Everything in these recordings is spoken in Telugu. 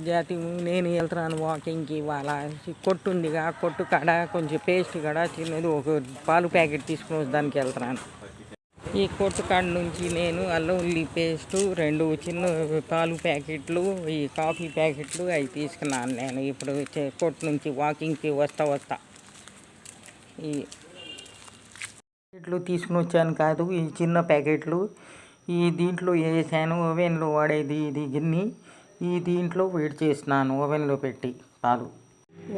జాతి నేను వెళ్తున్నాను వాకింగ్కి ఇవాళ. కొట్టు ఉందిగా, కొట్టు కాడ కొంచెం పేస్ట్ కాడ చిన్నది ఒక పాలు ప్యాకెట్ తీసుకుని దానికి వెళ్తున్నాను. ఈ కొట్టు కాడ నుంచి నేను అల్లం ఉల్లి పేస్టు 2 చిన్న పాలు ప్యాకెట్లు, ఈ కాఫీ ప్యాకెట్లు అవి తీసుకున్నాను. నేను ఇప్పుడు కొట్టు నుంచి వాకింగ్కి వస్తా ఈ ప్యాకెట్లు తీసుకుని వచ్చాను కాదు, ఈ చిన్న ప్యాకెట్లు. ఈ దీంట్లో వేసాను ఓవెన్లో వాడేది ఇది గిన్నె. ఈ దీంట్లో వేడి చేస్తున్నాను ఓవెన్లో పెట్టి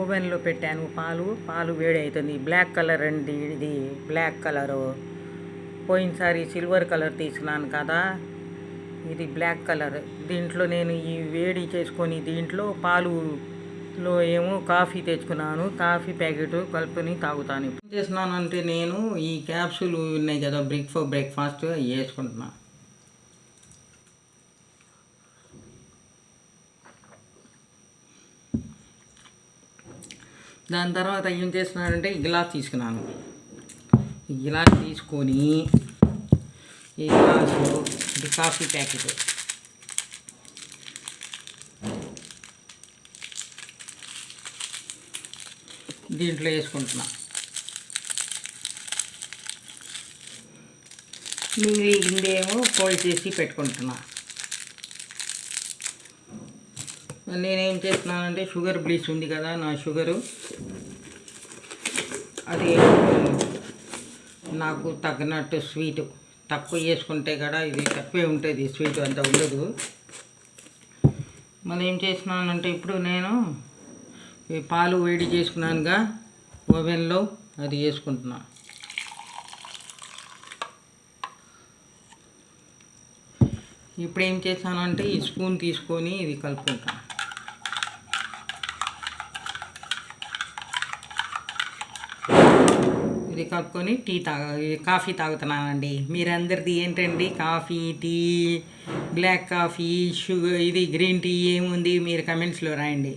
ఓవెన్లో పెట్టాను. పాలు వేడి అవుతుంది. బ్లాక్ కలర్ అండి ఇది, బ్లాక్ కలరు. పోయినసారి సిల్వర్ కలర్ తీసుకున్నాను కదా, ఇది బ్లాక్ కలర్. దీంట్లో నేను ఈ వేడి చేసుకొని దీంట్లో పాలులో ఏమో కాఫీ తెచ్చుకున్నాను. కాఫీ ప్యాకెట్ కలుపుకొని తాగుతాను. ఏం చేస్తున్నాను అంటే నేను ఈ క్యాప్సూల్ ఉన్నాయి కదా బ్రేక్ఫాస్ట్ వేసుకుంటున్నాను. దాని తర్వాత ఏం చేస్తున్నానంటే ఈ గిలాస్ తీసుకున్నాను. ఈ గిలాస్ తీసుకొని ఈ గ్లాసు ఇది కాఫీ ప్యాకెట్ దీంట్లో వేసుకుంటున్నా. మిగిలిందేమో కోల్డ్ చేసి పెట్టుకుంటున్నా. నేనేం చేస్తున్నానంటే షుగర్ బ్లీచ్ ఉంది కదా నా షుగరు, అది నాకు తగినట్టు స్వీటు తక్కువ వేసుకుంటే కూడా ఇది తక్కువే ఉంటుంది, స్వీట్ అంత ఉండదు. మళ్ళీ ఏం చేస్తున్నానంటే ఇప్పుడు నేను ఈ పాలు వేడి చేసుకున్నానుగా ఓవెన్లో, అది వేసుకుంటున్నా. ఇప్పుడు ఏం చేస్తానంటే ఈ స్పూన్ తీసుకొని ఇది కలుపుకుంటాను. ఇది కలుపుకొని కాఫీ తాగుతున్నానండి. మీరందరిది ఏంటండి coffee, tea, black coffee, sugar, ఇది గ్రీన్ టీ ఏముంది మీరు కమెంట్స్లో రాయండి.